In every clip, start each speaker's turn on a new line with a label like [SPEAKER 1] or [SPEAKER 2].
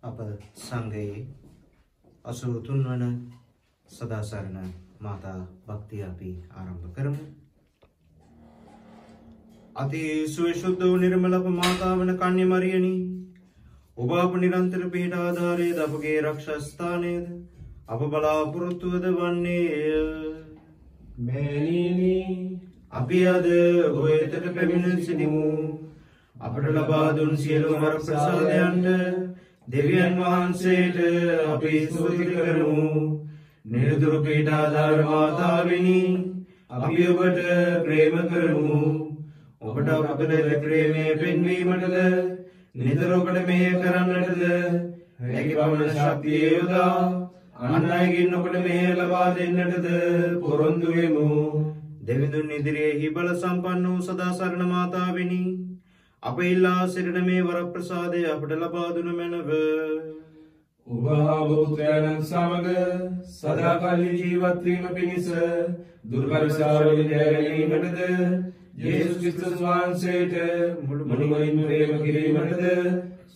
[SPEAKER 1] අප සංඝයේ 83 වන සදාසරණ මාතා භක්තිය අපි ආරම්භ කරමු. අති සුවශුද්ධ වූ නිර්මල මාතා වන කන්‍ය මරියනි, ඔබ අප නිරන්තර පිහිට ආධාරයේද අපගේ ආරක්ෂා ස්ථානයේද අප බලාපොරොත්තුවද වන්නේය.
[SPEAKER 2] මෑණියනි,
[SPEAKER 1] අපි අද ඔබ වෙතට පැමිණ සිටිමු. අපට ලබා දුන් සියලු වර ප්‍රසාදයන්ට දෙවියන් වහන්සේට අපි ස්තුති කරමු. නිරතුරු පිහිට ආධාර මාතාවෙනි, අපි ඔබට ප්‍රේම කරමු. ඔබට අපගේ ප්‍රේමයේ පෙන්වීමටද නිතර ඔබට මෙහෙය කරන්නටද හැකි පමණ ශක්තිය යොදා අන් අයගෙන් ඔබට මෙහෙය ලබා දෙන්නටද පොරොන්දු වෙමු. දෙවිඳුන් ඉදිරියේ බල සම්පන්න වූ සදාසරණ මාතාවෙනි, අප ඉල්ලා සිටින මේ වර ප්‍රසාදය අපට ලබා දුන මැනව.
[SPEAKER 2] ඔබ හා පුත්‍රයන් සමග සදාකාල ජීවත් වීම පිණිස දුර්වර්ෂාවලින් දැරීමටද යේසුස් ක්‍රිස්තුස් වහන්සේට මුළුමනින්ම ප්‍රේම කිරීමටද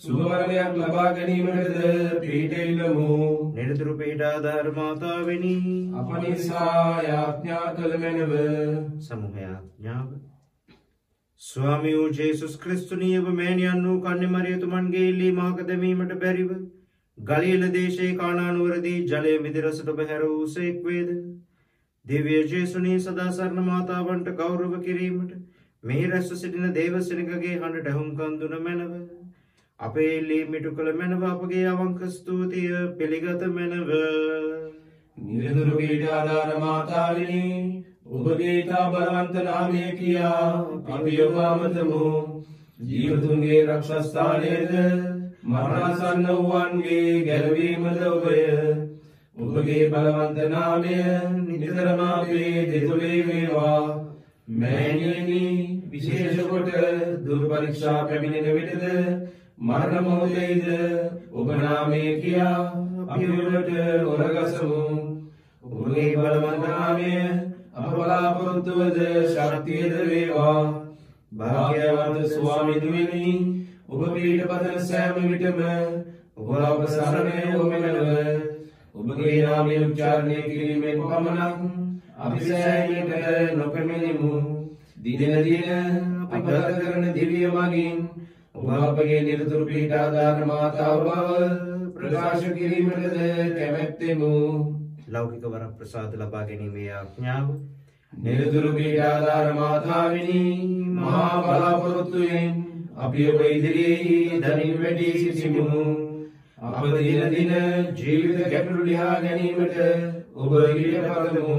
[SPEAKER 2] සුභවරණයක් ලබා ගැනීමටද පිහිට ඉල්ලමු.
[SPEAKER 1] නිරතුරු පිහිට ආධාර මාතාවෙනි,
[SPEAKER 2] අප නිසා යාඥා කළ මැනව.
[SPEAKER 1] සමුහය ඥාව. ස්වාමී වූ ජේසුස් ක්‍රිස්තුනී ඔබ මෑණියන් වූ කන්‍ය මරියතුමන්ගේ ඉල්ලීමක දැමීමට බැරිව ගලීල දේශයේ කානානුවරදී ජලය මිදි රසට ඔබ හැර වූසේක් වේද? දිව්‍ය ජේසුනී සදාසරණ මාතාවන්ට ගෞරව කිරීමට මෙහි රැස්ව සිටින දේවසෙනකගේ හඬට ඇහුම්කන් දුන මැනව. අපේ ඉල්ලීම ඉටු කළ මැනව අපගේ අවංක ස්තුතිය පිළිගත මැනව.
[SPEAKER 2] නිරතුරු පිහිට ආධාර මාතාවෙනි, ඔබගේ ඊතා බලවන්ත නාමය කියා අපි ඔබ අමතමු. ජීවතුන්ගේ රක්ෂස්ථානයේද මරණාසන්න වූවන්ගේ ගැලවීමද ඔබය. ඔබගේ බලවන්ත නාමය නිතරම අපේ දෙතුලේ වේවා. මෑණියනි, විශේෂ කොට දුර්පරීක්ෂා පැමිණෙන විටද මරණ මොහොතේද ඔබ නාමය කියා අපි ඔබට ඔරගසමු. ඔබගේ බලවන්ත නාමය අප බලාපොරොත්තුවද ශක්තියද වේවා. භාග්‍යවන්ත ස්වාමිදුවනි, ඔබ පිහිට පතන සෑම විටම ඔබ අප සරණ යොමු. ඔබගේ නාමය උච්චාරණය කිරීමෙන් පමණක් අපි සෑහීමට නොපැමිණෙමු. දින දින අපි ගත කරන දිව්‍ය මගින් ඔබ අපගේ නිරතුරු පිහිට ආධාර මාතාව බව ප්‍රකාශ කිරීමටද කැමැත්තෙමු.
[SPEAKER 1] ලෞකික වර ප්‍රසාද ලබා ගැනීමේ ආඥාව.
[SPEAKER 2] නිරතුරු පිහිට ආධාර මාතාවෙනි, මහා බලාපොරොත්තුවෙන් අපි ඔබ ඉදිරියේ දනින් වැඩි සිටිමු. අප දින දින ජීවිත ගැටලු ලියා ගැනීමට ඔබ ඉඩ පතමු.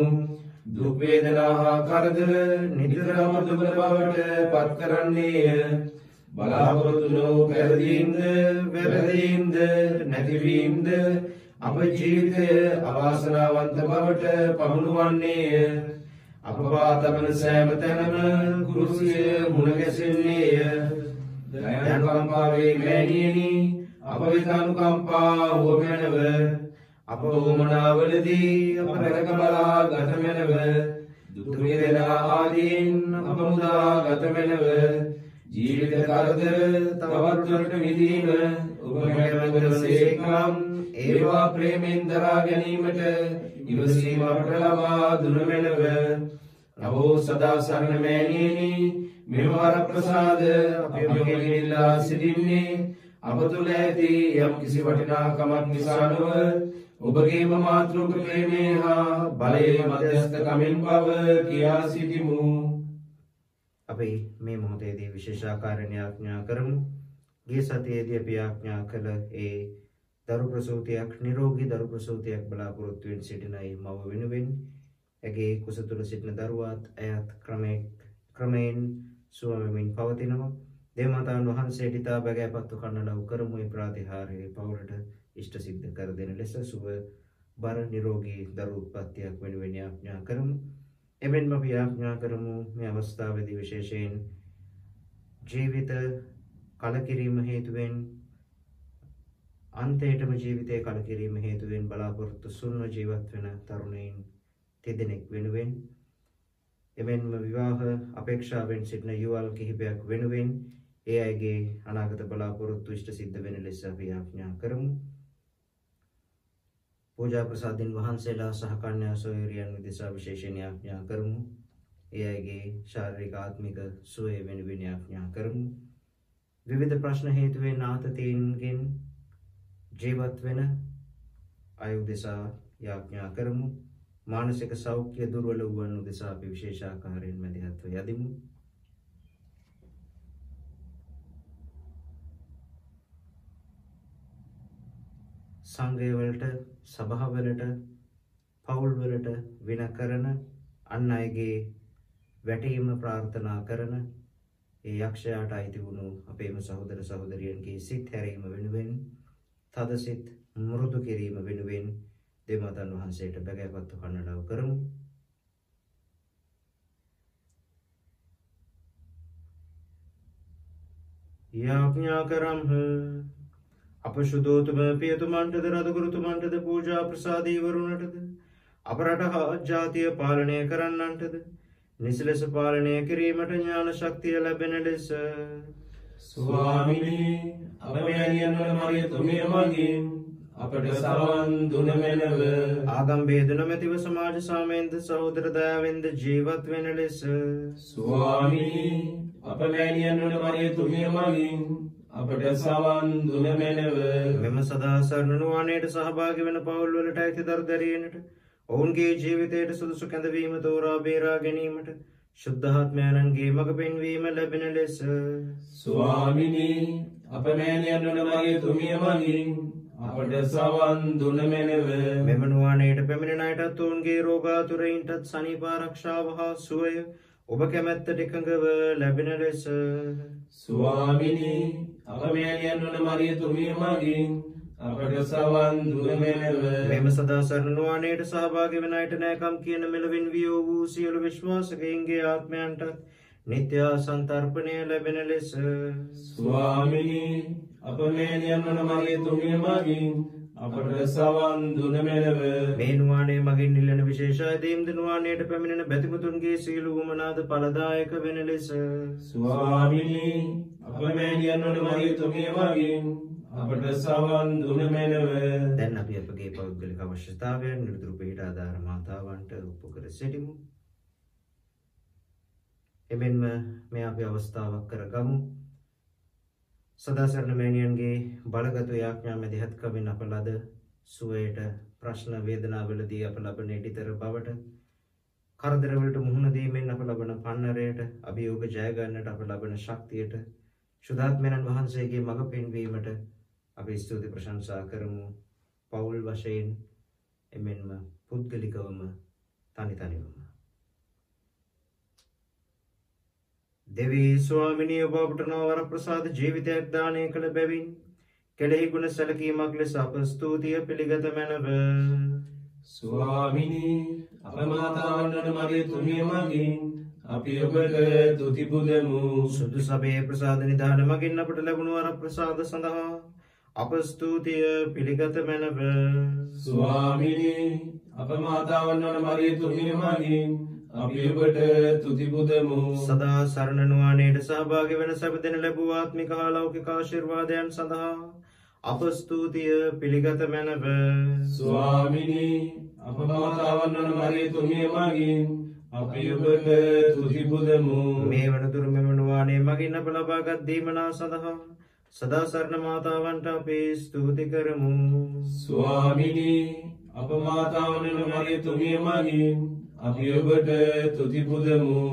[SPEAKER 2] දුක් වේදනා හා කරදර නිතරම දුබල බවට පත් කරන්නේය. බලාපොරොත්තු නොවූ පැරදීම්ද වැරදීම්ද නැතිවීම්ද අප ජීවිතය අවාසනාවන්ත බවට පමුණුවන්නේය. අප පාතබන සෑම තැනම කුරුසිය මුණ ගැසෙන්නේය. දයානුකම්පාවේ මෑණියනි, අප වෙත අනුකම්පා වූ මැනව. අප උමනාවලදී අප රැක බලා ගත මැනව. දුක් වේදනා ආදීන් අප මුදා ගත මැනව. ජීවිත කරදර තවත් දුරට විඳීම ඔබ මැනව සේකම් ඒවා ප්‍රේමෙන් දරා ගැනීමට ඉවසීම අපට ලබා දුන මැනව. නවෝ සදා සරණ මෑණියනි, මෙම වර ප්‍රසාද අපි ඔබගෙන් ඉල්ලා සිටින්නේ අප තුළ ඇති යම් කිසි වටිනාකමක් නිසා නොව ඔබගේම මාතෘක ප්‍රේමය හා බලයේ මධ්‍යස්ථකමින් බව කියා සිටිමු.
[SPEAKER 1] අපි මේ මොහොතේදී විශේෂාකාරයෙන් යාඥා කරමු. ගිය සතියේදී අපි යාඥා කළ ඒ දරු ප්‍රසූතියක් නිරෝගී දරු ප්‍රසූතියක් බලාපොරොත්තු වෙන සිටින ඒ මව වෙනුවෙන් ඇගේ කුස තුළ සිටින දරුවාත් ඇයත් ක්‍රමයෙන් සුව වෙමින් පවතිනවා. දේවමාතාන් වහන්සේට ඉතා බැගෑපත්ව කන්නඩව් කරමු. ඒ ප්‍රාතිහාර්යයේ පවුලට ඉෂ්ට සිද්ධ කර දෙන ලෙස සුව බර නිරෝගී දරු උත්පත්තියක් වෙනුවෙන් යාඥා කරමු. එමෙන්ම අපි යාඥා කරමු මේ අවස්ථාවේදී විශේෂයෙන් ජීවිත කලකිරීම හේතුවෙන් අන්තයටම ජීවිතය කලකිරීම හේතුවෙන් බලාපොරොත්තු සුන්ව ජීවත් වෙන තරුණයින් තිදෙනෙක් වෙනුවෙන් එමෙන්ම විවාහ අපේක්ෂාවෙන් සිටින යුවල් කිහිපයක් වෙනුවෙන් ඒ අයගේ අනාගත බලාපොරොත්තු ඉෂ්ට සිද්ධ වෙන ලෙස අපි යාඥා කරමු. පූජා ප්‍රසාදින් වහන්සේලා සහ කන්‍යා සොයුරියන් විදෙසා විශේෂයෙන් යාඥා කරමු. ඒ අයගේ ශාරීරික ආත්මික සුවය වෙනුවෙන් යාඥා කරමු. විවිධ ප්‍රශ්න හේතුවෙන් ආතතියින්ගෙන් ජීවත් වෙන අය උදෙසා යාඥා කරමු. මානසික සෞඛ්‍ය දුර්වල වූවන් උදෙසා අපි විශේෂාකාරයෙන් මැදිහත්ව යදිමු. සංඝවලට සභාවලට පවුල්වලට වින කරන අන් අයගේ වැටීම ප්‍රාර්ථනා කරන ඒ යක්ෂයාට අයිති වුණු අපේම සහෝදර සහෝදරියන්ගේ සිත් හැරීම වෙනුවෙන් තද සිත් මෘදු කිරීම වෙනුවෙන් දේවමාතන් වහන්සේට බැගෑපත්ව කන්නඩව් කරමු. යාඥා කරම්හ. අප ශුද්ධෝතම පියතුමන්ටද රදගුරුතුමන්ටද පූජා ප්‍රසාදී වරුණටද අප රට හා ජාතිය පාලනය කරන්නන්ටද නිසලෙස පාලනය කිරීමට ඥාන ශක්තිය ලැබෙන ලෙස
[SPEAKER 2] ස්වාමිනී අප මෑණියන් වන මරියතුමිය මගින් අපට සවන් දුන මැනව
[SPEAKER 1] ආගම් භේද නොමැතිව සමාජ සාමයෙන්ද සහෝදර දයාවෙන්ද ජීවත් වෙන ලෙස
[SPEAKER 2] ස්වාමිනී අප මෑණියන් වන මරියතුමිය මගින් අපට සවන් දුන මැනව
[SPEAKER 1] මෙම සදාසරණ නුවණයට සහභාගී වෙන පවුල්වලට ඇති දරු දැරියනට ඔවුන්ගේ ජීවිතයට සුදුසු කැඳවීම තෝරා බේරා ගැනීමට ශුද්ධාත්මයන්ගේ මඟ පෙන්වීම ලැබෙන ලෙස
[SPEAKER 2] ස්වාමිනී අප මෑණියන් වන මරියතුමිය මගින් අපට සවන් දුන මැනව
[SPEAKER 1] මෙම නුවණයට පැමිණෙන අයටත් ඔවුන්ගේ රෝගාතුරයින්ටත් සනීප ආරක්ෂාව හා සුවය ඔබ කැමැත්තට එකඟව ලැබෙන ලෙස
[SPEAKER 2] ස්වාමිනී අප මෑණියන් වන මරියතුමිය මගින් අපට සවන් දුන මැනව
[SPEAKER 1] මෙම සදාසරණ නුවණයට සහභාගී වෙන අයට නෑකම් කියන මෙලවින් වියෝ වූ සියලු විශ්වාසකයින්ගේ ආත්මයන්ටත් නිත්‍ය සන්තර්පණය ලැබෙන ලෙස
[SPEAKER 2] ස්වාමිනී අප මෑණියන් වන මරියතුමිය මගින් අපට සවන් දුන මැනව
[SPEAKER 1] මේ නුවණේ මගින් ඉල්ලන විශේෂ ආදීම්ද නුවණයට පැමිණෙන බැතිමතුන්ගේ සීල වුමනාද ඵලදායක වෙන ලෙස
[SPEAKER 2] ස්වාමිනී අප මෑණියන් වන මරියතුමිය මගින් අපට සවන් දුන මැනව
[SPEAKER 1] දැන් අපි අපගේ පෞද්ගලික අවශ්‍යතාවයන් නිරතුරු පිට ආධාර මාතාවන්ට ඔප්පු කර සිටිමු. එමෙන්ම මේ අපි අවස්ථාවක් කරගමු. සදාසරණ මෑණියන්ගේ බලගත යාඥා මැදිහත්කමින් අප ලද සුවයට ප්‍රශ්න වේදනාවලදී අප ලබන ඉදිතර බවට කරදරවලට මුහුණ දීමෙන් අප ලබන පන්නරයට අභියෝග ජය ගන්නට අප ලබන ශක්තියට ශුද්ධාත්මයන් වහන්සේගේ මඟ පෙන්වීමට අපි ස්තුති ප්‍රශංසා කරමු. පෞල් වශයෙන් එමෙන්ම පුද්ගලිකවම තනි තනිවම දෙවී ස්වාමිනී ඔබ අපට නව වර ප්‍රසාද ජීවිතයක් දානය කළ බැවින් කෙලෙහි ගුණ සැලකීමක් ලෙස අප ස්තුතිය පිළිගත මැනව.
[SPEAKER 2] ස්වාමිනී අප මාතාවන් වන මරියතුමිය මගින් අපි ඔබට තුති පුදමු.
[SPEAKER 1] සුදු සභයේ ප්‍රසාද නිධාන මගින් අපට ලැබුණු වර ප්‍රසාද සඳහා අප ස්තුතිය පිළිගත මැනව.
[SPEAKER 2] ස්වාමිනී අප මාතාවන් වන මරියතුමිය මගින් අපි ඔබට තුති පුදමු.
[SPEAKER 1] සදා සරණ නුවණයට සහභාගී වෙන සැපදෙන ලැබූ ආත්මික හා ලෞකික ආශිර්වාදයන් සඳහා අප ස්තුතිය පිළිගත මැනව.
[SPEAKER 2] ස්වාමිනී අප මාතාවන් වන මරියතුමිය මගින් අපි ඔබට තුති පුදමු.
[SPEAKER 1] මේ වනතුරු මෙම නුවණේ මගින් අප ලබාගත් දීමනා සඳහා සදා සරණ මාතාවන්ට අපි ස්තුති කරමු.
[SPEAKER 2] ස්වාමිනී අප මාතාවන මගේ තුමිය මගින් අපි ඔබට තුති පුදමු.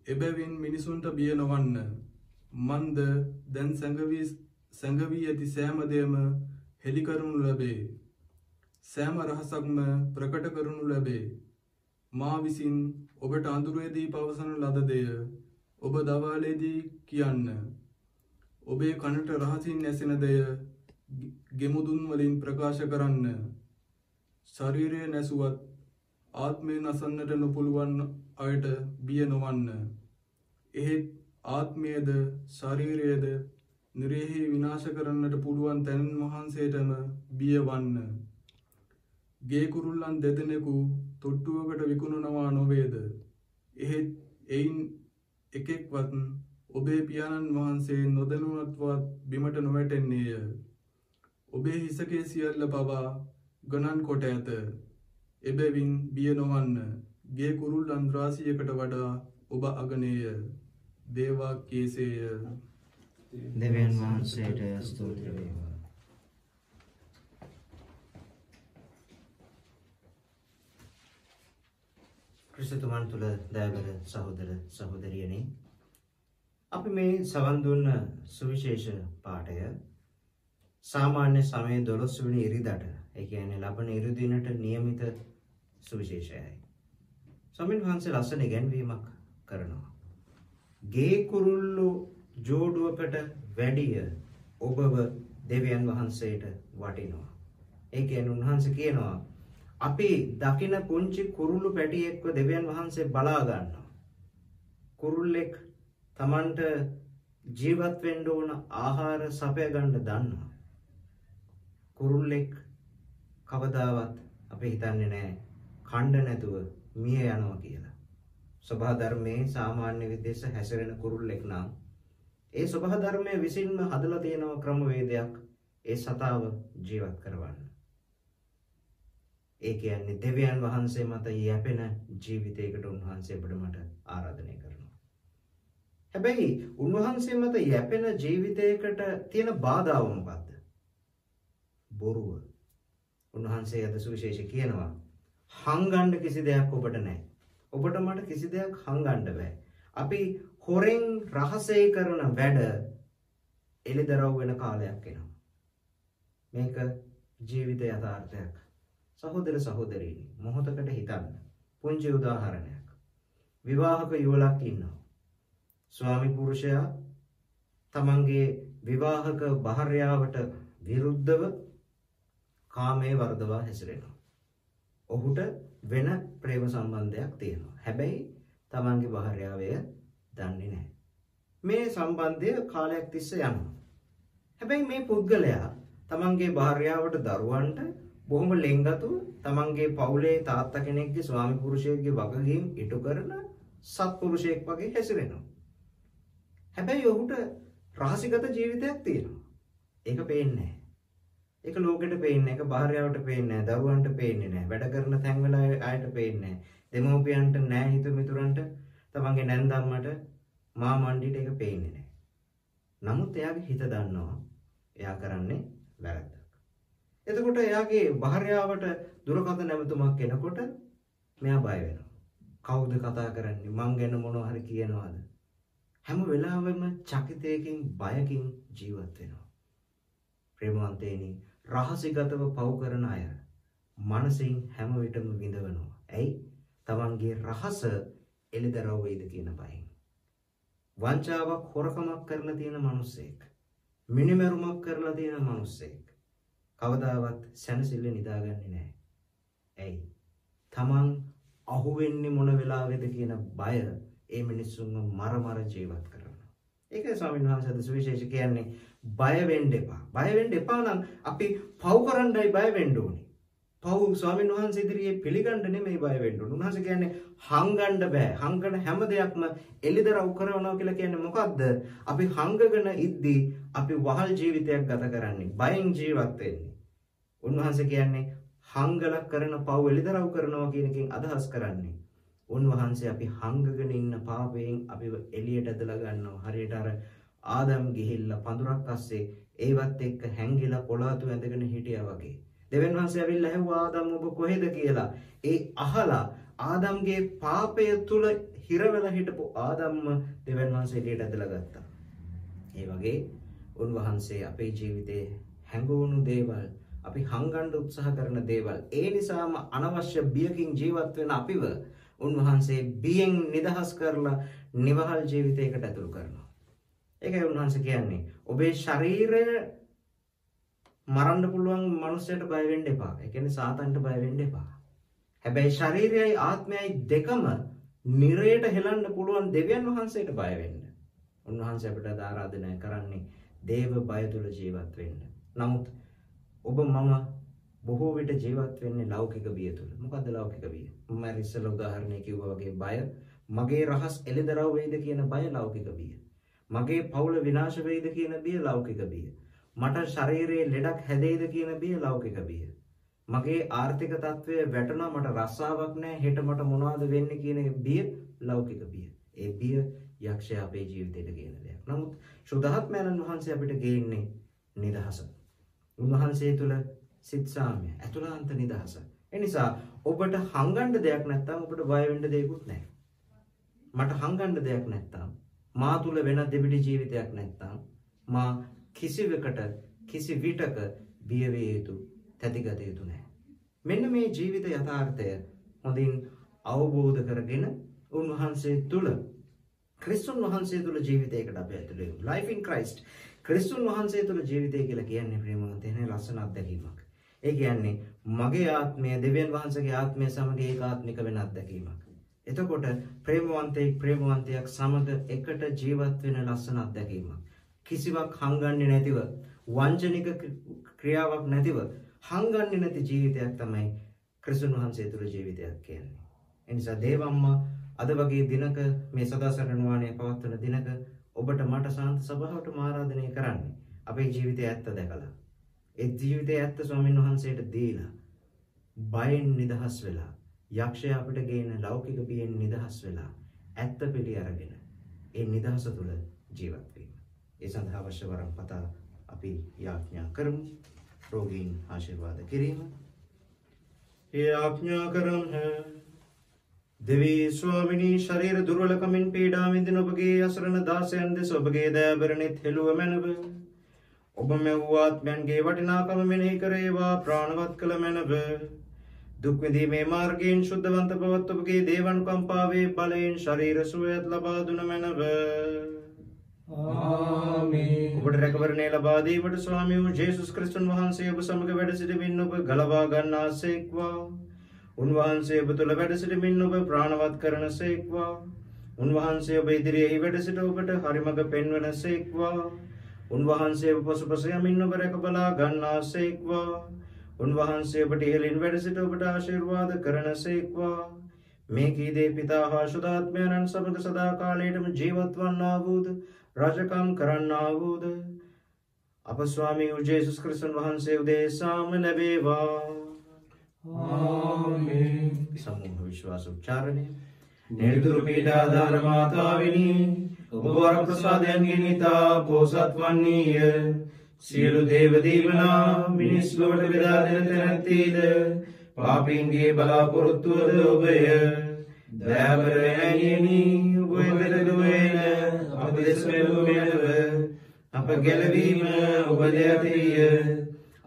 [SPEAKER 3] එබැවින් මිනිසුන්ට බිය නොවන්න. මන්ද දැන් සැඟවී ඇති සෑම දෙයම හෙළි කරනු ලැබේ. සෑම රහසක්ම ප්‍රකට කරනු ලැබේ. මා විසින් ඔබට අඳුරේදී පවසන ලද දෙය ඔබ දවාලේදී කියන්න. ඔබේ කනට රහසින් ඇසෙන දෙය ගෙමුදුන් වලින් ප්‍රකාශ කරන්න. ශරීරය නැසුවත් ආත්මය නසන්නට නොපුළුවන් අයට බිය නොවන්න. එහෙත් ආත්මයද ශරීරයද නිරෙහි විනාශ කරන්නට පුළුවන් තැන් වහන්සේටම බිය වන්න. ගේ කුරුල්ලන් දෙදෙනෙකු තොට්ටුවකට විකුණනවා නොවේද? එහෙත් එයින් එකෙක්වත් ඔබේ පියාණන් වහන්සේ නොදැනුවත්වත් බිමට නොවැටෙන්නේය. ඔබේ හිසකේ සියල්ල පවා ගණන් කොට ඇත. එබැවින් බිය නොවන්න. ගේ කුරුල්ලන් රාශියකට වඩා ඔබ අගනේය. දේවාක්‍යයේසේය.
[SPEAKER 1] දෙවියන් වහන්සේට ස්තුති වේවා. ක්‍රිස්තුමන් තුල දයාබර සහෝදර සහෝදරියනි, අපි මේ සවන් දුන්න සුවිශේෂ පාඨය සාමාන්‍ය සමය 12 වෙනි ඉරිදාට, ඒ කියන්නේ ලබන ඉරිදිනට નિયમિત සුවිශේෂයයි. ස්වාමීන් වහන්සේ ලස්සන ඉගැන්වීමක් කරනවා. ගේ කුරුල්ලු ජෝඩුවකට වැඩිය ඔබව දෙවියන් වහන්සේට වටිනවා. ඒ කියන්නේ උන්වහන්සේ කියනවා අපි දකින පුංචි කුරුල්ලු පැටියෙක්ව දෙවියන් වහන්සේ බලා ගන්නවා. කුරුල්ලෙක් Tamanට ජීවත් වෙන්න ඕන ආහාර සපය ගන්න දන්නවා. කුරුල්ලෙක් කවදාවත් අපි හිතන්නේ නැහැ කණ්ඩ නැතුව මිය යනවා කියලා. සබහා ධර්මයේ සාමාන්‍ය විදේශ හැසිරෙන කුරුල්ලෙක් නම් ඒ සබහා ධර්මයේ විසින්ම හදලා තියෙන ක්‍රමවේදයක් ඒ සතාව ජීවත් කරවන්න. ඒ කියන්නේ දෙවියන් වහන්සේ මත යැපෙන ජීවිතයකට උන්වහන්සේ අපිට මට ආරාධනය කරනවා. හැබැයි උන්වහන්සේ මත යැපෙන ජීවිතයකට තියෙන බාධාව මොකද්ද? බොරුව. උන්වහන්සේ අද සුවිශේෂ කියනවා හංගන්න කිසි දෙයක් ඔබට නැහැ. ඔබට මට කිසි දෙයක් හංගන්න බෑ. අපි හොරෙන් රහසේ කරන වැඩ එළිදරව් වෙන කාලයක් එනවා. මේක ජීවිත යථාර්ථයක්. සහෝදර සහෝදරීනි, මොහොතකට හිතන්න. පුංචි උදාහරණයක්. විවාහක යුවලක් ඉන්නවා. ස්වාමි පුරුෂයා තමන්ගේ විවාහක භාර්යාවට විරුද්ධව කාමයේ වර්ධවා හැසිරෙනවා. ඔහුට වෙන ප්‍රේම සම්බන්ධයක් තියෙනවා. හැබැයි තමන්ගේ භාර්යාව දන්නේ නැහැ. මේ සම්බන්ධය කාලයක් තිස්සේ යනවා. හැබැයි මේ පුද්ගලයා තමන්ගේ භාර්යාවට දරුවන්ට බොහොම ලෙන්ගතු තමන්ගේ පවුලේ තාත්තා කෙනෙක්ගේ ස්වාමි පුරුෂයෙක්ගේ වගකීම් ඉටු කරන සත්පුරුෂයෙක් වගේ හැසිරෙනවා. හැබැයි ඔහුට රහසිගත ජීවිතයක් තියෙනවා. ඒක පේන්නේ නැහැ. ඒක ලෝකෙට පේන්නේ නැහැ. ඒක භාර්යාවට පේන්නේ නැහැ. දරුවන්ට පේන්නේ නැහැ. වැඩ කරන තැන්වල අයට පේන්නේ නැහැ. දෙමව්පියන්ට නැහැ, හිත මිතුරන්ට, තමන්ගේ නැන්දම්මට, මාමණ්ඩිට ඒක පේන්නේ නැහැ. නමුත් එයාගේ හිත දන්නවා එයා කරන්නේ වැරද්දක්. එතකොට එයාගේ භාර්යාවට දුරකථන නැමතුමක් එනකොට මෙයා බය වෙනවා. කවුද කතා කරන්නේ? මං ගැන මොනවා හරි කියනවාද? හැම වෙලාවෙම චකිතයකින් බයකින් ජීවත් වෙනවා. ප්‍රේමවන්තේනි, රහසිගතව පව් කරන අය මනසින් හැම විටම විඳවනවා. ඇයි? තමන්ගේ රහස එළිදරව් වෙයිද කියන බයෙන්. වංචාවක්, හොරකමක් කරලා තියෙන මිනිස්සෙක්, මිනිමරුමක් කරලා තියෙන මිනිස්සෙක් කවදාවත් සැනසෙල්ල නිදාගන්නේ නැහැ. ඇයි? තමන් අහුවෙන්නේ මොන වෙලාවෙද කියන බය ඒ මිනිස්සුන්ව මර ජීවත් කරනවා. ඒකයි ස්වාමීන් වහන්සේ අද සුවිශේෂ කියන්නේ බය වෙන්න එපා. බය වෙන්න එපා නම් අපි පව් කරන්නයි බය වෙන්න ඕනේ. පව් ස්වාමීන් වහන්සේ ඉදිරියේ පිළිගන්න නෙමෙයි බය වෙන්න ඕනේ. උන්වහන්සේ කියන්නේ හංගන්න බෑ. හංගන හැම දෙයක්ම එළිදරව් කරනවා කියලා කියන්නේ මොකද්ද? අපි හංගගෙන ඉද්දී අපි වහල් ජීවිතයක් ගත කරන්නේ. බයෙන් ජීවත් වෙන්නේ. උන්වහන්සේ කියන්නේ හංගල කරන පව් එළිදරව් කරනවා කියන එකෙන් අදහස් කරන්නේ උන්වහන්සේ අපි හංගගෙන ඉන්න පාපයෙන් අපිව එළියට ඇදලා ගන්නවා. හරියට අර ආදම් ගිහිල්ලා පඳුරක් අස්සේ ඒවත් එක්ක හැංගිලා පොළාතු ඇඳගෙන හිටියා වගේ. දෙවියන් වහන්සේ ඇවිල්ලා ඇහුවා ආදම් ඔබ කොහෙද කියලා. ඒ අහලා ආදම්ගේ පාපය තුල හිර වෙලා හිටපු ආදම්ම දෙවියන් වහන්සේ එළියට ඇදලා ගත්තා. ඒ වගේ උන්වහන්සේ අපේ ජීවිතේ හැංගුණු දේවල්, අපි හංගන්න උත්සාහ කරන දේවල්, ඒ නිසාම අනවශ්‍ය බියකින් ජීවත් වෙන අපිව උන්වහන්සේ බියෙන් නිදහස් කරලා නිවහල් ජීවිතයකට ඇතුළු කරනවා. ඒකයි උන්වහන්සේ කියන්නේ ඔබේ ශරීරය මරන්න පුළුවන් මනුස්සයට බය වෙන්න එපා. ඒ කියන්නේ සාතන්ට බය වෙන්න එපා. හැබැයි ශරීරයයි ආත්මයයි දෙකම නිරයට හෙලන්න පුළුවන් දෙවියන් වහන්සේට බය වෙන්න. උන්වහන්සේ අපිට ආරාධනා කරන්නේ දේව බය තුල ජීවත් වෙන්න. නමුත් ඔබ මම බොහෝ විට ජීවත් වෙන්නේ ලෞකික බිය තුල. මොකද්ද ලෞකික බිය? මම ඉස්සෙල්ලා උදාහරණයක් කිව්වා වගේ බය, මගේ රහස් එළිදරව් වෙයිද කියන බය ලෞකික බිය. මගේ පවුල විනාශ වෙයිද කියන බිය ලෞකික බිය. මට ශරීරයේ ලෙඩක් හැදෙයිද කියන බිය ලෞකික බිය. මගේ ආර්ථික තත්ත්වය වැටුණා, මට රස්සාවක් නැහැ, හෙට මට මොනවද වෙන්නේ කියන බිය ලෞකික බිය. ඒ බිය යක්ෂයා අපේ ජීවිතයට ගේන දෙයක්. නමුත් ශුද්ධාත්මයන් වහන්සේ අපිට ගේන්නේ නිදහස. උන්වහන්සේ තුල සිත්සාමය, අතුලාන්ත නිදහස. ඒ නිසා ඔබට හංගන්න දෙයක් නැත්නම් ඔබට බය වෙන්න දෙයක්වත් නැහැ. මට හංගන්න දෙයක් නැත්නම්, මා තුල වෙන දෙවිඩි ජීවිතයක් නැත්නම්, මා කිසිවකට කිසි විටක බිය වේ යුතු, තැතිගත යුතු නැහැ. මෙන්න මේ ජීවිත යථාර්ථය හොඳින් අවබෝධ කරගෙන උන්වහන්සේ තුල, ක්‍රිස්තුන් වහන්සේ තුල ජීවිතයකට අපි ඇතුළු වෙමු. Life in Christ. ක්‍රිස්තුන් වහන්සේ තුල ජීවිතය කියලා කියන්නේ ප්‍රේමවන්තයනේ ලස්සන අත්දැකීමක්. ඒ කියන්නේ මගේ ආත්මය දෙවියන් වහන්සේගේ ආත්මය සමග ඒකාත්මික වෙන අත්දැකීමක්. එතකොට ප්‍රේමවන්තයෙක් සමග එකට ජීවත් වෙන ලස්සන අත්දැකීමක්. කිසිවක් හංගන්නේ නැතිව, වංචනික ක්‍රියාවක් නැතිව හංගන්නේ නැති ජීවිතයක් තමයි ක්‍රිස්තුන් වහන්සේ තුල ජීවිතයක් කියන්නේ. ඒ නිසා දේවම්මා අද වගේ දිනක මේ සදාසරණ වාණය පවත්වන දිනක ඔබට මට සාන්ත සභාවට ආරාධනය කරන්නේ අපේ ජීවිතය ඇත්ත දැකලා, ඒ ජීවිතය ඇත්ත ස්වාමීන් වහන්සේට දීලා, බයෙන් නිදහස් වෙලා, යක්ෂයා අපිට ගේන ලෞකික බියෙන් නිදහස් වෙලා, ඇත්ත පිළි අරගෙන ඒ නිදහස තුල ජීවත් වීම. ඒ සඳහා අවශ්‍ය වරම් පතා අපි යාඥා කරමු. रोगीन आशीर्वाद किरीम ये आज्ञा करम है देवी स्वामिनी शरीर दुर्बलकमिन पीड़ा विंदिन ඔබගේ අසරණ දාසයන් දෙස ඔබගේ දයාබරණේ තෙලුව මැනව ඔබ මෙව් ආත්මයන්ගේ වටිනාකම මෙනෙහි කරේවා ප්‍රාණවත් කළ මැනව දුක් විඳීමේ මාර්ගයෙන් ශුද්ධවන්ත බවත් ඔබගේ දේවනුකම්පාවේ බලයෙන් ශරීර සුවයත් ලබා දුන මැනව ආමේන්. ඔබට රැකවරණය ලබා දීමට ස්වාමී වූ ජේසුස් ක්‍රිස්තුන් වහන්සේ ඔබ සමග වැඩ සිටමින් ඔබ ගලවා ගන්නාසේක්වා. උන්වහන්සේ ඔබ තුළ වැඩ සිටමින් ඔබ ප්‍රාණවත් කරනසේක්වා. උන්වහන්සේ ඔබ ඉදිරියේ වැඩ සිට ඔබට හරිමඟ පෙන්වනසේක්වා. උන්වහන්සේ ඔබ පසුපස යමින් ඔබ රැක බලා ගන්නාසේක්වා. උන්වහන්සේ ඔබට ඉහළින් වැඩ සිට ඔබට ආශිර්වාද කරනසේක්වා. මේ කීදේ පිතා හා ශුද්ධාත්මයන්න් සමග සදාකාලයටම ජීවත් වන්නා වූද රාජකම් කරන්නා වූද අප ස්වාමී වූ ජේසුස් ක්‍රිස්තුන් වහන්සේ උදෙසාම ලැබේවා.
[SPEAKER 2] ආමේන්.
[SPEAKER 1] සමූහ විශ්වාස උච්චාරණය. නිර්දුරු පීඩාදාර මාතාවෙනි, ඔබ වර ප්‍රසාදයන්ගෙන් ඉතා පෝසත් වන්නීය. සියලු දේව දීවනා මිනිස් ලොවට බෙදා දෙන තැනැත්තීද පාපීන්ගේ බලාපොරොත්තුවද ඔබය. දයාබර ඇණියනි, ඔබ වෙත දුවේන අප දෙස මෙලොව අප ගැලවීම ඔබ දෙයතීය.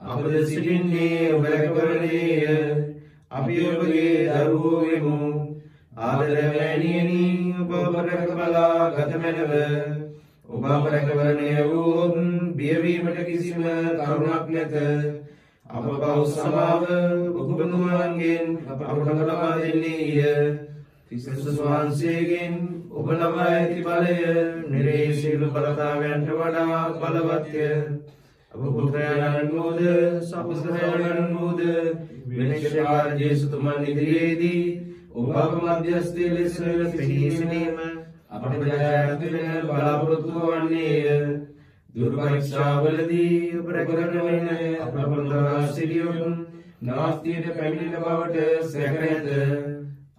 [SPEAKER 1] අපද සිටින්නේ ඔබ රැකවරණේය. අපි ඔබගේ දරුවෝ වෙමු. ආදර මෑණියනි, ඔබ රැකබලා ගත මැනව. ඔබ අප රැකවරණය වූත් බියවීමට කිසිම කරුණක් නැත. අප පව් සමාව ඔබතුමාන්ගෙන් අපට ලබා දෙන්නේය. ක්‍රිස්තුස් වහන්සේගෙන් ඔබ ලබා ඇති බලය නිරේ සියලු බලතාවයන්ට වඩා බලවත්ය. අප පුත්‍රයන්න් වූද සපුත්‍රයන්න් වූද විනිශ්චයකාර ජේසුතුමන් ඉදිරියේදී ඔබ අප මධ්‍යස්ථ ලෙස පෙනී සිටීම අපට ජයග්‍රහණය වෙන බලාපොරොත්තු වන්නේය. දුර්පරීක්ෂාවලදී ඔබ රැකගෙන අප පොළොන්නරා සිටියොත් නාස්තියට පැමිණෙන බවට සැක නැත.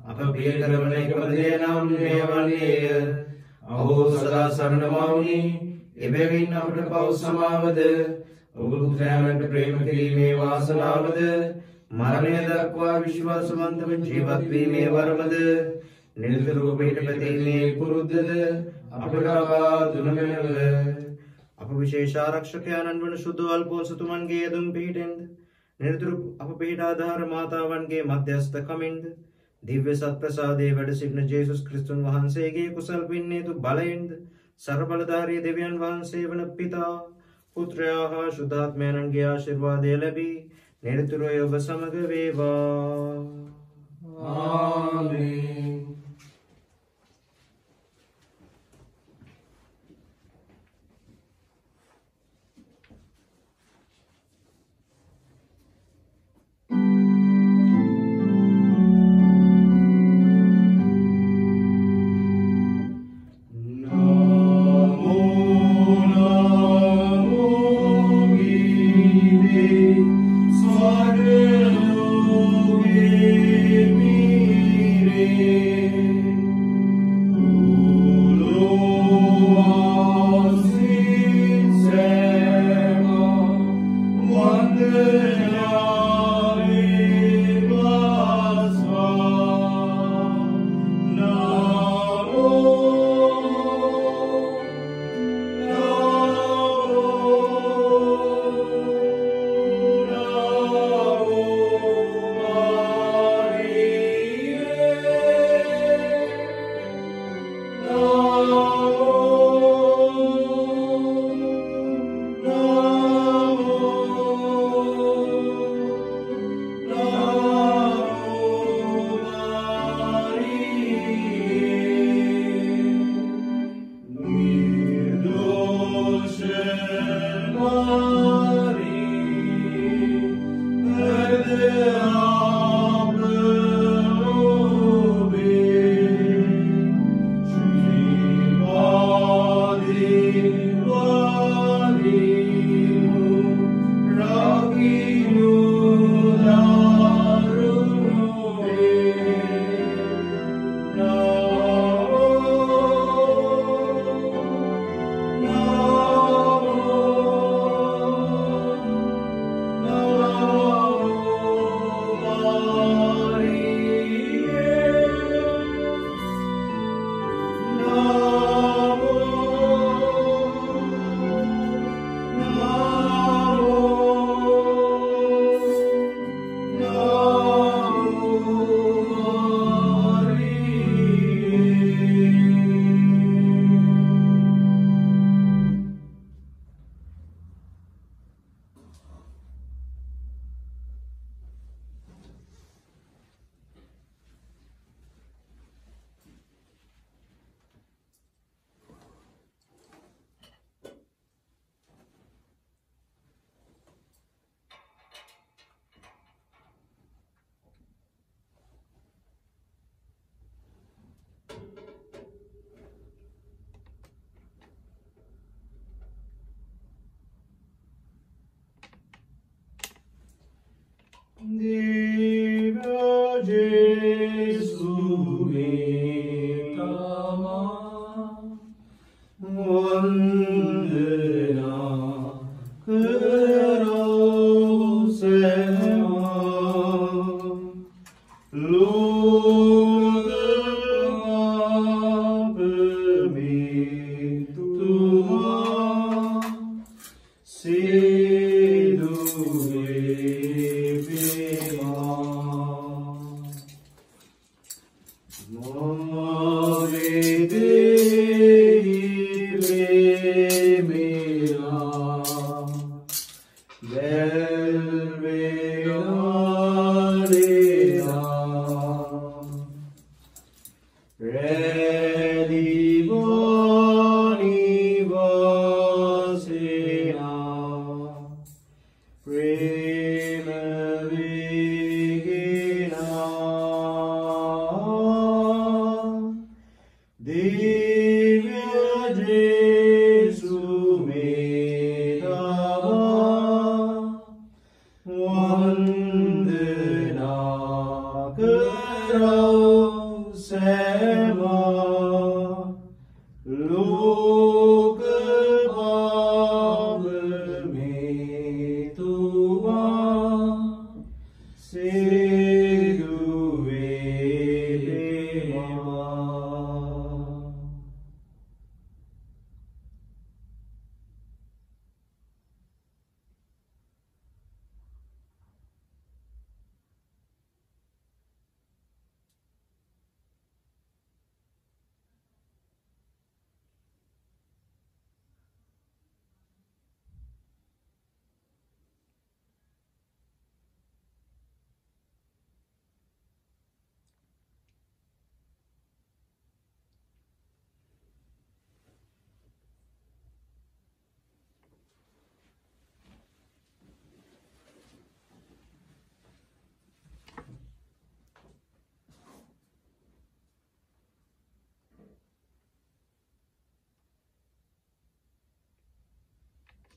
[SPEAKER 1] අප ප්‍රිය කරවන එකම දේ නම් මෙය වන්නේය. අහෝ සදා සරණ මවුනි, එබැවින් අපට පව් සමාවද ඔබ පුත්‍රයන්ට ප්‍රේම කිරීමේ වාසනාවද මරණය දක්වා විශ්වාසවන්තව ජීවත් වීමේ වරමද නිර්දුරු පිට පැතීමේ පුරුද්දද අපට ලබා දුන මැනව. අප විශේෂ ආරක්ෂකයන්න් වන සුදු අල්පෝසතුමන්ගේ යදුම් පිහිටෙන්ද නිර්දුරු අප පීඩාදාර මාතාවන්ගේ මධ්‍යස්ථ කමින්ද දිව්‍ය සත්ප්‍රසාදයේ වැඩ සිටින ජේසුස් ක්‍රිස්තුන් වහන්සේගේ කුසල් පින්නේතු බලයෙන්ද සර්වබලධාරී දෙවියන් වහන්සේ වන පිතා පුත්‍රයා හා ශුද්ධාත්මයන්ගේ ආශිර්වාදය ලැබී නිරතුරුව ඔබ සමග වේවා.
[SPEAKER 2] ආමේන්.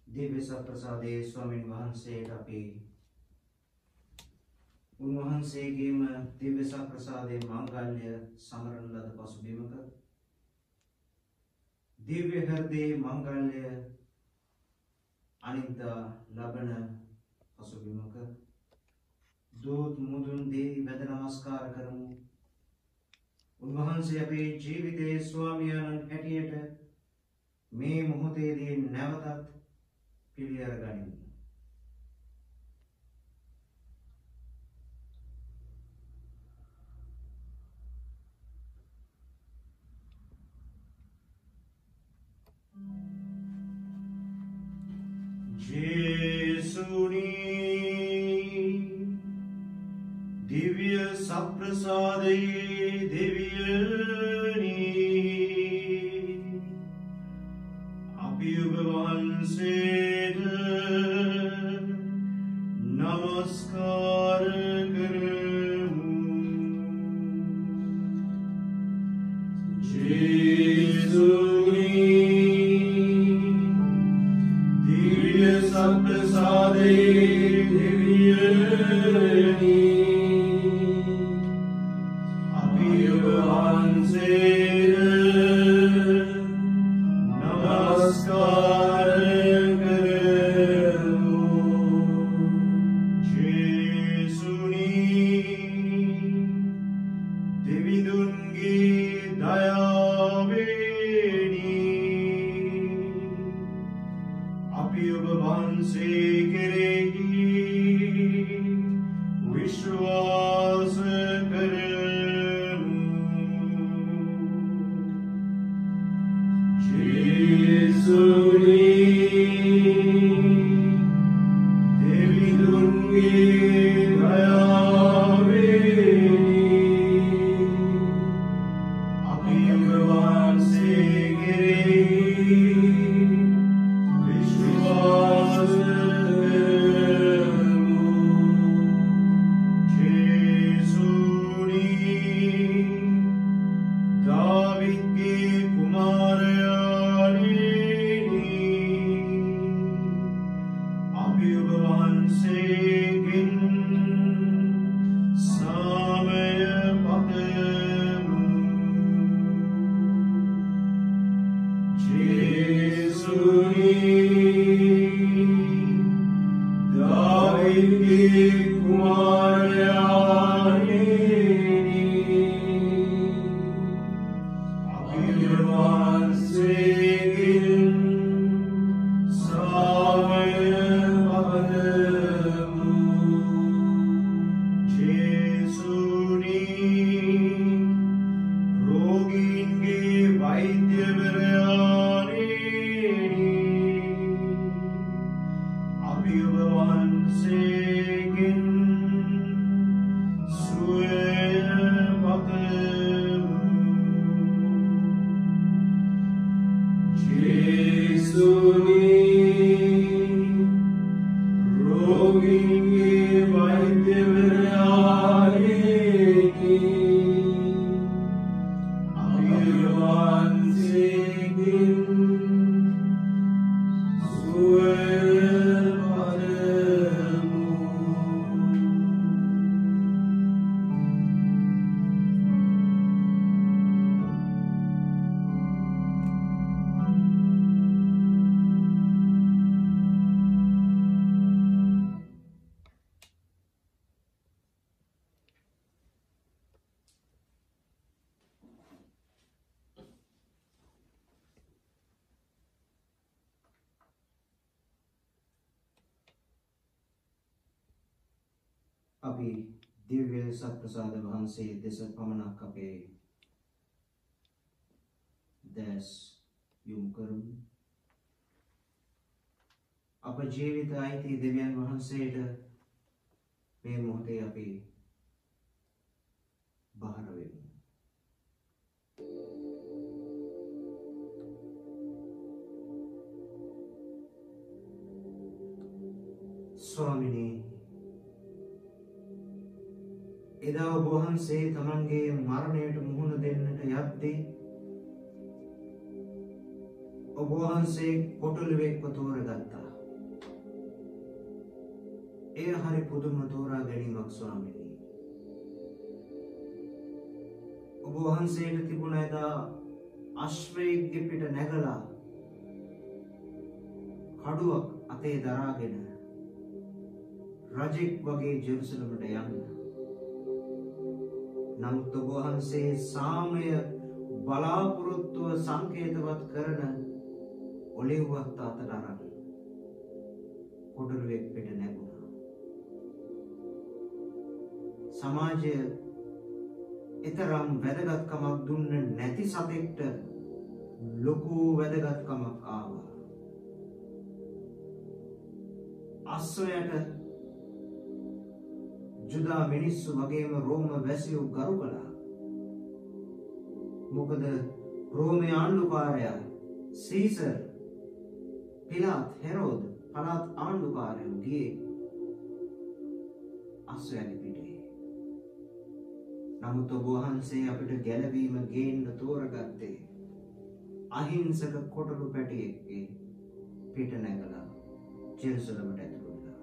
[SPEAKER 1] දිව්‍ය සප්‍රසාදයේ ස්වාමින් වහන්සේට අපි උන්වහන්සේගේම දිව්‍ය සප්‍රසාදයේ මංගල්‍ය සමරන ලද පසුබිමක දිව්‍ය හෘදයේ මංගල්‍ය අනිද්දා ලබන පසුබිමක දූත් මුදුන් දී වැඳ නමස්කාර කරමු. උන්වහන්සේ අපේ ජීවිතයේ ස්වාමියාණන් හැටියට මේ මොහොතේදී නැවතත් පිළිඅර ගනිමු. ජේසුනි දිව්‍ය සප්‍රසාදයේ දෙවියනි අපි ඔබ වහන්සේට නමස්කාර කරමු. ජේසුනි දිව්‍ය සප්‍රසාදයේ දෙවියනි අපි ඔබ වහන්සේට නමස්කාර කරමු. ජේසුනි දෙවිඳුන්ගේ දයාවෙනි අපි ඔබ වහන්සේ කෙරෙහි විශ්වාස කරමු. ජේසුනි දෙවිඳුන්ගේ දයාවෙනි අපි ඔබ වහන්සේ කෙරෙහි විශ්වාස කරමු. අපි දිව්‍ය සත්ප්‍රසාද වහන්සේ දෙස පමණක් අපේ දැස් යොමු කරමු. අප ජීවිත අයිති දෙවියන් වහන්සේට මේ මොහොතේ අපි බාර වෙමු. ස්වාමිනී, එදා ඔබ වහන්සේ තමන්ගේ මරණයට මුහුණ දෙන්නට යද්දී ඔබ වහන්සේ කොටුලුවෙක්ව තෝරගත්තා. එය හරි පුදුම තෝරා ගැනීමක් ස්වාමිනී. ඔබ වහන්සේට තිබුණ එදා අශ්වයෙක්ගේ පිට නැගලා කඩුවක් අතේ දරාගෙන රජෙක් වගේ ජෙරුසලමට යන්න. නමුත් ඔබ වහන්සේ සාමය බලාපොරොත්තුව සංකේතවත් කරන ඔලෙව්වත් අතට අරන් කොටුලුවෙක් පිට නැගුණා. සමාජය එතරම් වැදගත්කමක් දුන්න නැති සතෙක්ට ලොකු වැදගත්කමක් ආවා. අශ්වයට ජුදා මිනිස්සු වගේම රෝම වැසියෝ ගරු කළා. මොකද රෝමේ ආණ්ඩුකාරයා සීසර්, පිලාත්, හෙරෝද් පළාත් ආණ්ඩුකාරයෝ ගියේ අශ්වයාගේ පිටේ. නමුත් ඔබ වහන්සේ අපිට ගැලවීම ගේන්න තෝරගත්තේ අහිංසක කොටලු පැටියෙක්ගේ පිට නැගලා ජෙරුසලමට ඇතුළු වුණා.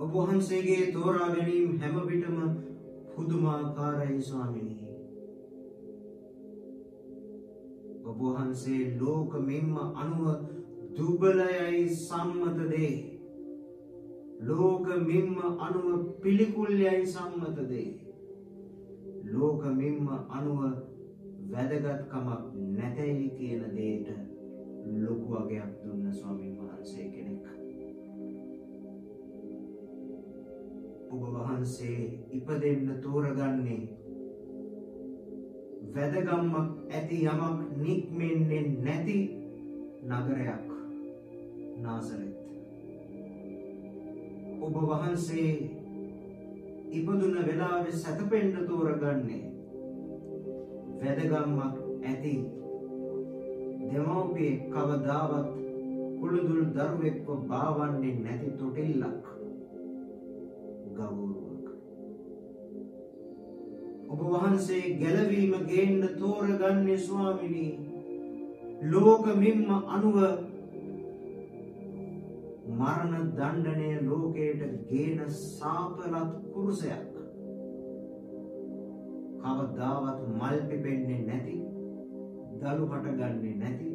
[SPEAKER 1] ඔබ වහන්සේගේ තෝරා ගැනීම හැම විටම පුදුමාකාරයි ස්වාමිනී. ඔබ වහන්සේ ලෝක මෙන්ම අනුව දුබලයයි සම්මත දේ, ලෝක මෙන්ම අනුව පිළිකුල්යයි සම්මත දේ, ලෝක මෙන්ම අනුව වැදගත්කමක් නැතයි කියන දේට ලොකු අගයක් දුන්න ස්වාමීන් වහන්සේ කෙනෙක්. ඔබ වහන්සේ ඉපදෙන්න තෝරගන්නේ වැදගම්මක් ඇති යමක් නික්මෙන්නේ නැති නගරයක් නාසරෙත්. ඔබ වහන්සේ ඉපදුන වෙලාවේ සැතපෙන්න තෝරගන්නේ වැදගම්මක් ඇති දෙමව්පියෙක් කවදාවත් කුළුදුල් දරුවෙක්ව බාවන්නේ නැති තොටිල්ලක්, ගවුරුවක්. ඔබ වහන්සේ ගැලවීම ගේන්න තෝරගන්නේ ස්වාමිනී ලෝක මෙන්ම අනුව මරණ දණ්ඩනය ලෝකයට ගේන සාපලත් කුරුසයක්, කවදාවත් මල් පිපෙන්නේ නැති, දළු හටගන්නේ නැති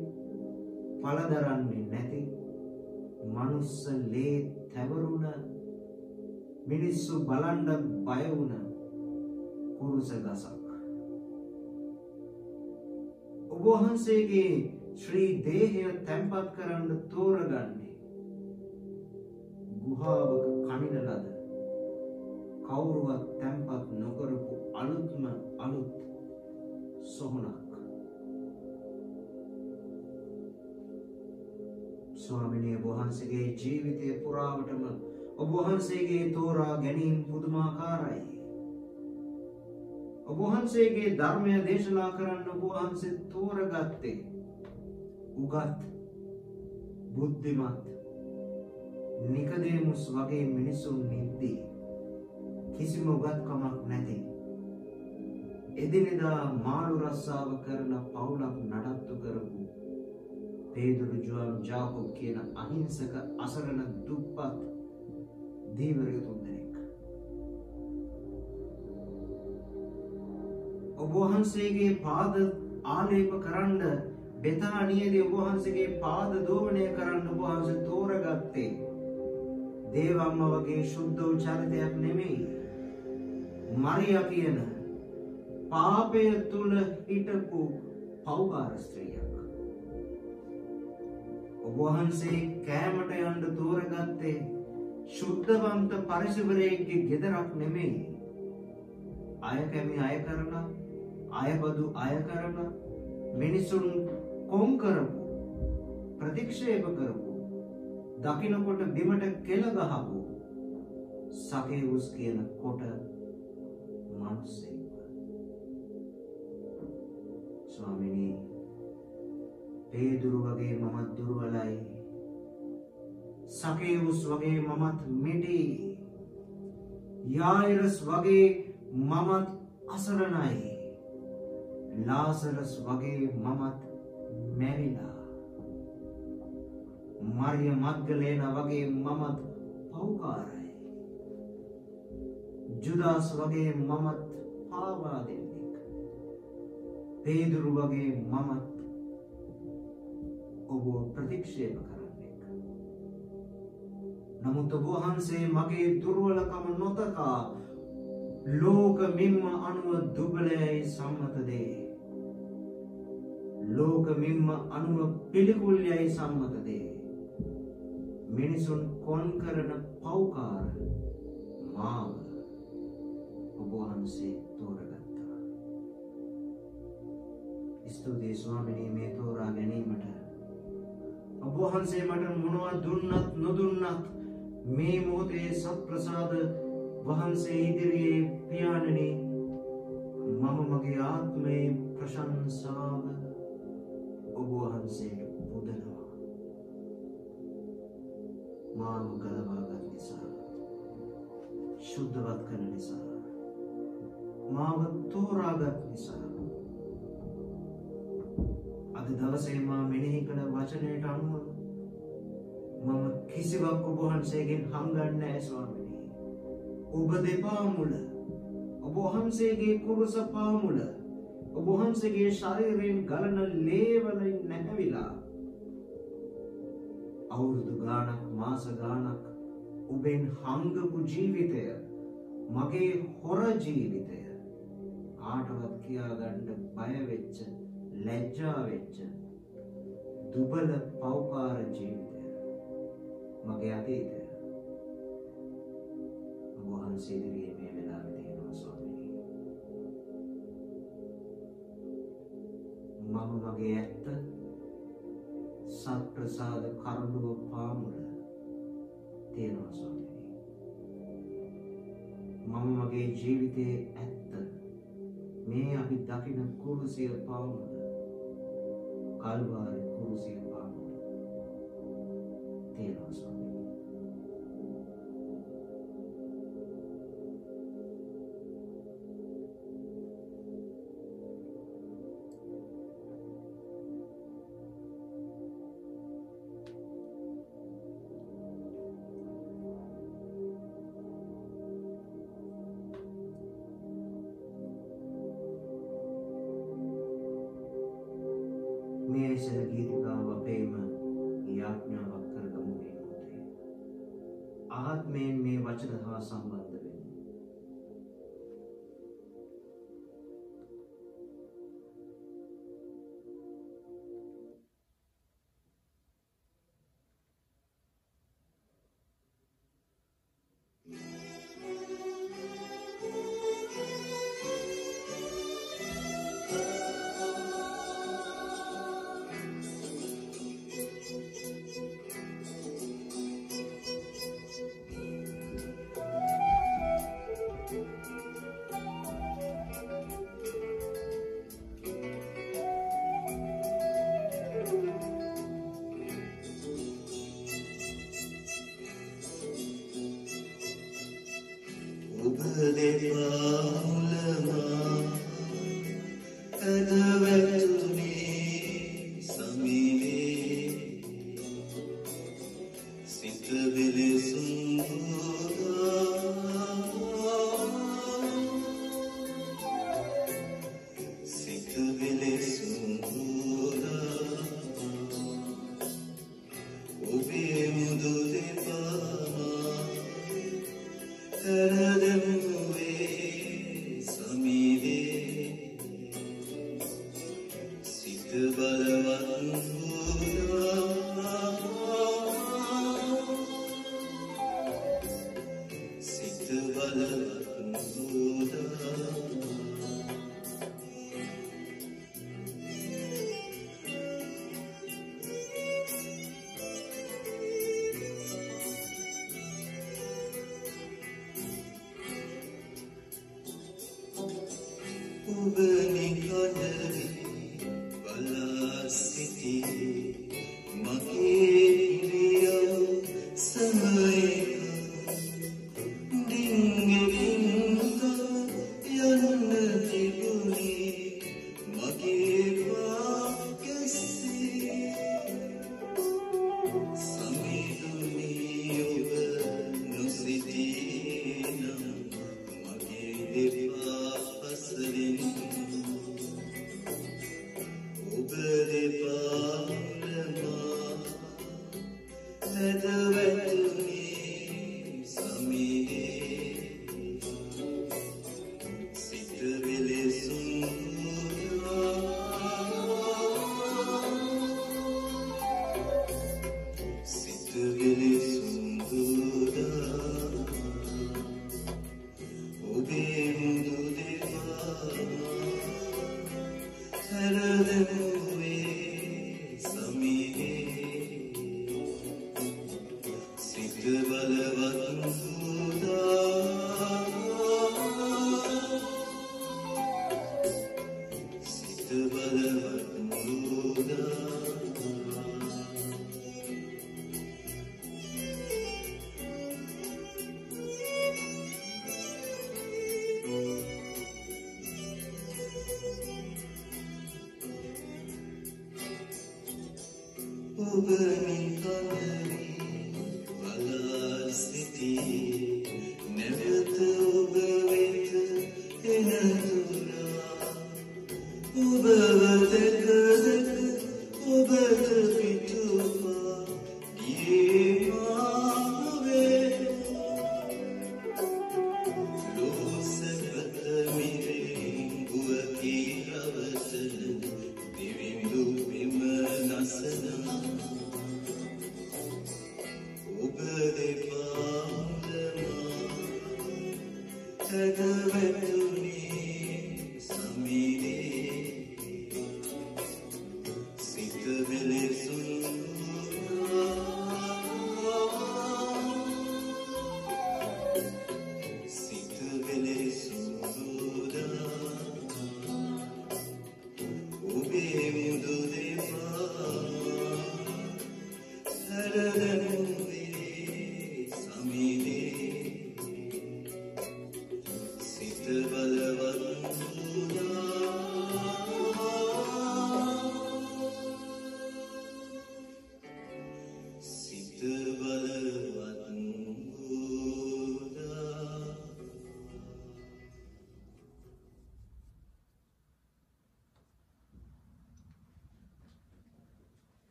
[SPEAKER 1] පළදරන්නේ නැති මනුස්ස ලේ තැවරුණ මිනිස්සු බලන්න බය වුණ කුරුස ගසක්. ඔබ වහන්සේගේ ශ්‍රී දේහය තැන්පත් කරන්න තෝරගන්නේ ගුහාවක කනින ලද කවුරුවත් තැන්පත් නොකරපු අලුත්ම අලුත් සොහනක්. ස්වාමිනේ ඔබ වහන්සේගේ ජීවිතය පුරාවටම ඔබ වහන්සේගේ තෝරා ගැනීම පුදුමාකාරයි. ඔබ වහන්සේගේ ධර්මය දේශනා කරන්න ඔබ වහන්සේ තෝරගත්තේ උගත් බුද්ධිමත් නිකදේමුස් වගේ මිනිසුන් නිද්දී කිසිම උගත්කමක් නැති එදිනෙදා මාළු රස්සාව කරන පවුලක් නඩත්තු කරපු පේදුරු ජෝන් ජාකොබ් කියන අහිංසක අසරණ දුප්පත් දීවරයෝ තුන්දෙනෙක්. ඔබ වහන්සේගේ පාද ආලේප කරන්න බෙතානියේදී ඔබ වහන්සේගේ පාද දෝවණය කරන්න ඔබ වහන්සේ තෝරගත්තේ දේවම්ම වගේ ශුද්ධ වූ චරිතයක් නෙමෙයි. මරියා කියන පාපය තුල හිටපු පෞකාර ස්ත්‍රියක්. ඔබ වහන්සේ කෑමට යන්න තෝරගත්තේ ශුද්ධවන්ත පරිසරයේගේ ගෙදරක් නෙමෙයි. අය කැමි අය කරලා අයබදු අය කරලා මිනිසුන් කොම් කරපු ප්‍රතික්ෂේප කරපු දකින්නකොට බිමට කෙල ගහපු සකේවුස් කියන කොට මිනිසෙක්. ස්වාමිනී පේදුරු වගේ මමත් දුර්වලයි. සකේවුස් වගේ මමත් මිටි. යායිරස් වගේ මමත් අසරණයි. ලාසරස් වගේ මමත් මැරිලා. මරිය මග්දලේන වගේ මමත් පෞකාරයි. ජුදාස් වගේ මමත් පාවා දෙන්නෙක්. පේදුරු වගේ මමත් ඔබ ප්‍රතික්ෂේප කරන්නෙක්. නමුත් ඔබ වහන්සේ මගේ දුර්වලකම නොතකා ලෝක මිම්ම අනුව දුබලයයි සම්මත දේ. ලෝක මිම්ම අනුව පිළිකුල්යයි සම්මත දේ. මිනිසුන් කොන් කරන පෞකාර මාව ඔබ වහන්සේ තෝරගත්තා. ස්තුතියි ස්වාමිනී මේ තෝරා ගැනීමට. ඔබ වහන්සේ මට මොනවා දුන්නත් නොදුන්නත් මේ මොහොතේ සත්ප්‍රසාද වහන්සේ ඉදිරියේ පියාණනි මම මගේ ආත්මයේ ප්‍රශංසාව ඔබ වහන්සේට පුදනවා. මාව ගලවාගත් නිසා ශුද්ධවත් කරන නිසා මාව තෝරාගත් නිසා අද දවසේ මා මෙනෙහි කළ වචනයට අනුව මම කිසිවක් ඔබ වහන්සේගෙන් හංගන්නේ නැහැ ස්වාමීනි. ඔබ දෙපා මුල ඔබ වහන්සේගේ කුරුස පාමුල ඔබ වහන්සේගේ ශරීරයෙන් ගලන ලේවලින් නැහැවිලා අවුරුදු ගාණක් මාස ගාණක් ඔබෙන් හංගපු ජීවිතය මගේ හොර ජීවිතය කාටවත් කියාගන්න බය වෙච්ච ලැජ්ජා වෙච්ච දුබල පෞකාර ජීවිතය මගේ අතීතය ඔබ වහන්සේ ඉදිරියේ මේ වෙලාවේ තියෙනවා ස්වාමීනි. මම මගේ ඇත්ත සත්ප්‍රසාද කරුණුව පාමුල තියෙනවා ස්වාමීනි. මම මගේ ජීවිතයේ ඇත්ත මේ අපි දකින කුරුසිය පාමුල කල්වාරි කුරුසිය පාමුල තියෙනවා ස්වාමීනි. මේ ශර ගීතිකාව අපේම යාඥාවක් කරගමු මේ මොහොතේ. ආත්මයෙන් මේ වචන හා සම්බන්ධ වෙමු.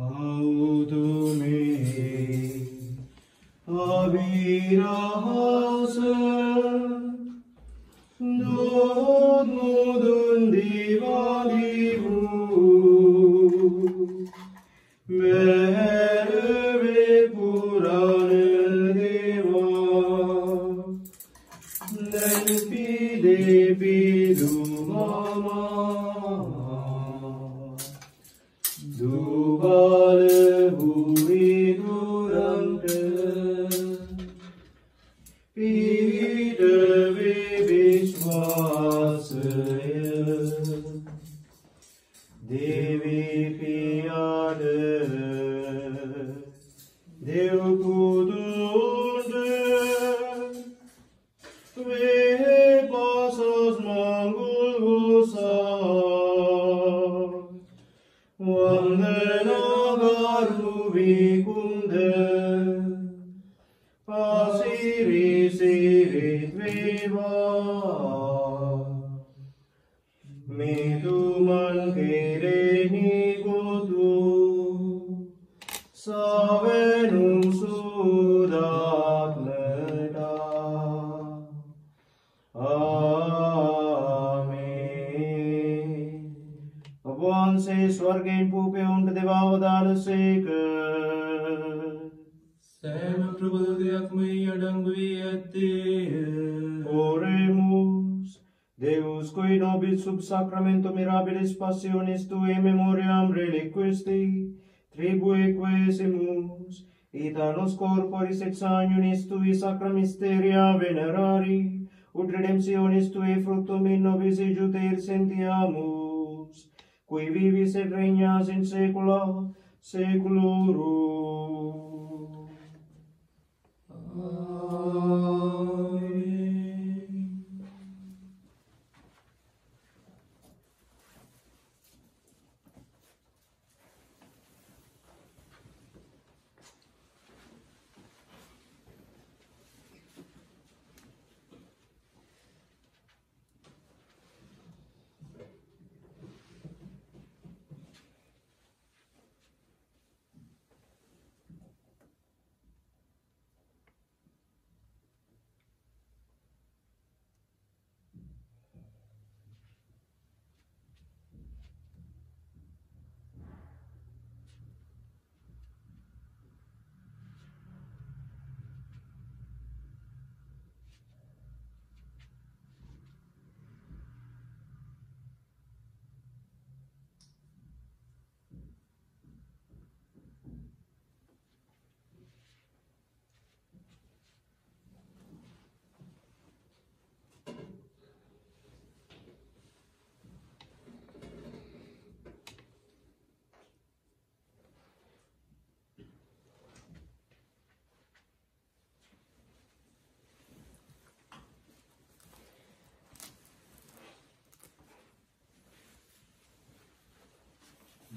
[SPEAKER 1] Autume Avirahasa Dod mudun divadivu Merve Purana Deva Pide Pidu Mama Dubale Buri Durante Pide Vivishwasaya Devi Piyade Dev Kudunde Ve Pasas Mangul Vusa Vandana Garu Vikunde Pasiri Sirit Viva Meduman Kereni Godu Savenum Sudat Meda Amen. भगवान से स्वर्ग पूपे उंट देवावदान से
[SPEAKER 2] Sෑම ප්‍රබෝධයක්ම අඩංගු වී ඇත්තේය.
[SPEAKER 1] Oremos, Deus qui nobis sub sacramento mirabilis passionis Tui memoriam reliquisti, tribue quesimus, ita nos corporis ex anionis Tui sacra mysteria venerari, ut redemptionis Tui fructum in nobis ejute sentiamus, qui vivis et regnas in saecula saeculorum.
[SPEAKER 2] Amen.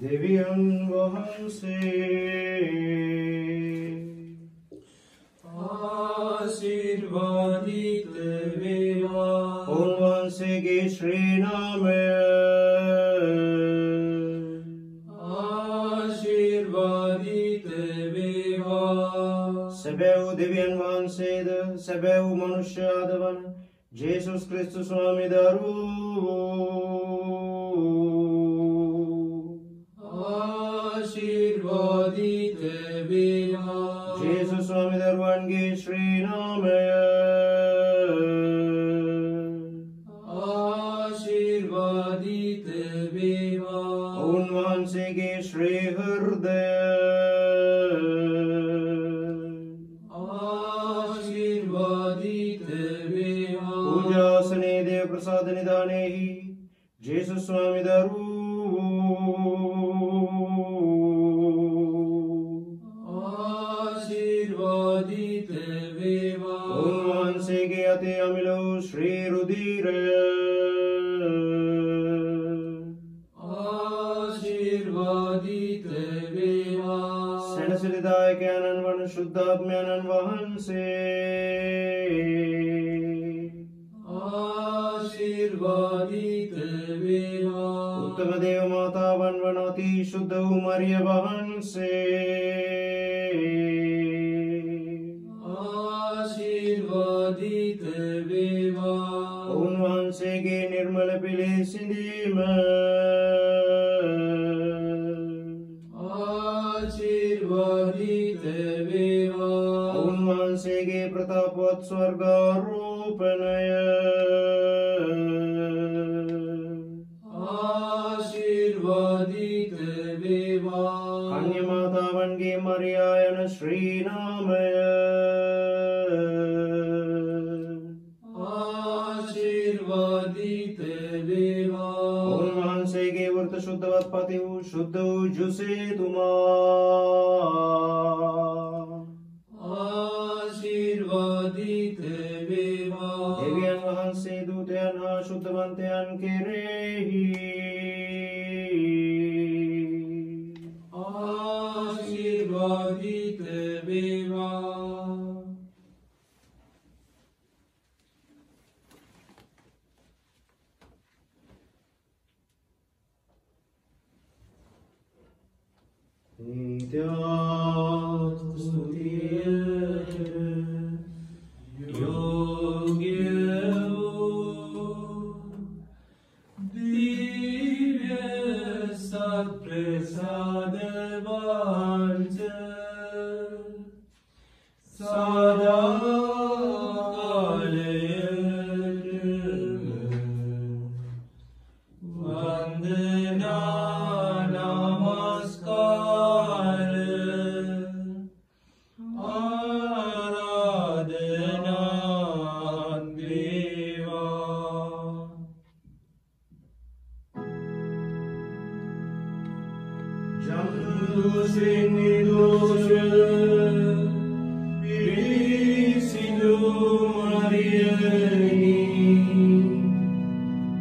[SPEAKER 1] Deviyan Vahanse
[SPEAKER 2] आशीर्वादित वेवा
[SPEAKER 1] Om Vanse Ge Shri Name
[SPEAKER 2] आशीर्वादित वेवा
[SPEAKER 1] Sebeu Deviyan Vahanse Sebeu Manushadavan Jesus Christus Swami Daru
[SPEAKER 2] आशीर्वादित वेवा
[SPEAKER 1] Jesus Swami Darwan Ge Shri Name
[SPEAKER 2] आशीर्वादित वेवा
[SPEAKER 1] Om Vanse Ge Shri Hृदय
[SPEAKER 2] आशीर्वादित वेवा
[SPEAKER 1] पूजासने Dev Prasad निदाने he Jesus Swami Daru
[SPEAKER 2] आशीर्वादित वेवा
[SPEAKER 1] Om Vanse Ge Ate Amilo Shri Rudire
[SPEAKER 2] आशीर्वादित वेवा
[SPEAKER 1] Senasilidae Kyanan Van Shuddhatmyanan Vahanse
[SPEAKER 2] आशीर्वादित वेवा
[SPEAKER 1] Uttama Deva Mata Van Vanat අති ශුද්ධ වූ මරිය වහන්සේ
[SPEAKER 2] ආශිර්වාදිත වේවා.
[SPEAKER 1] උන්වහන්සේගේ නිර්මල පිළිසිඳීම
[SPEAKER 2] ආශිර්වාදිත වේවා.
[SPEAKER 1] උන්වහන්සේගේ ප්‍රතාපවත් ස්වර්ගාරෝපණය
[SPEAKER 2] ආශිර්වාදිත වේවා.
[SPEAKER 1] අන්‍ය මාතාවන්ගේ මරියා යන ශ්‍රී නාමය
[SPEAKER 2] ආශිර්වාදිත වේවා.
[SPEAKER 1] උන්වහන්සේගේ වෘත ශුද්ධවත් පති වූ ශුද්ධ වූ ජුසේතුමා
[SPEAKER 2] ආශිර්වාදිත වේවා.
[SPEAKER 1] දෙවියන් වහන්සේ දූතයන් හා ශුද්ධවන්තයන් කෙරෙහි
[SPEAKER 2] ආශිර්වාදිත වේවා.
[SPEAKER 1] ස්තුතිය
[SPEAKER 2] योग्य दिव्य सत्प्रसाद वांच सदा वंदना नमस्कार आराधना देवा.
[SPEAKER 1] ජම්දුසින් නිදෝෂ පිරිසිදු මරියනි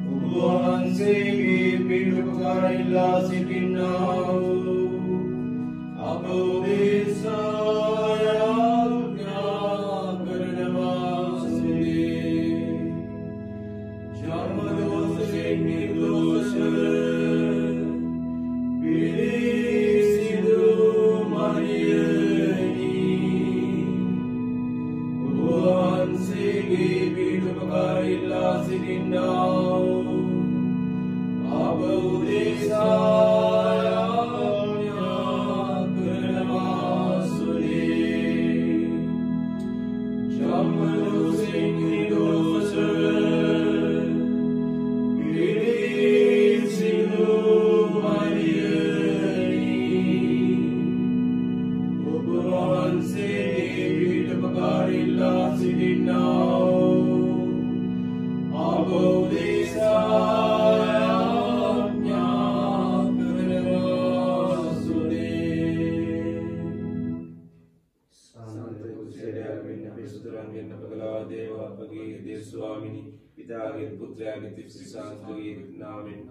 [SPEAKER 1] උන්වහන්සේගේ පිළිපකාර ඉල්ලා සිටින්නා වූ අප උදෙසා යාඥා කරනවා සිටී. ජන්මදෝෂයෙන් නිදෝෂ පිරිසිදු මරියනි උන්වහන්සේගේ පිළිපකාර ඉල්ලා සිටින්නා වූ අප උදෙසා යාඥා කරනවා සිටී. ජන්මදෝෂයෙන් නිදෝෂ පිරිසිදු මරියනි ඔබ වහන්සේගේ පිළිපකාර ඉල්ලා සිටින්නා වූ අප උදෙසා යාඥා කරනවා සිටී.
[SPEAKER 2] සාන්ත කුසලයෙන් මෙන්න පිසුතරන්ගෙන් අපගලා දේව අපගේ දේව ස්වාමිනී පිතාගේ පුත්‍රයාගේ තිස්ස සංස්කෘතියේ නාමෙන්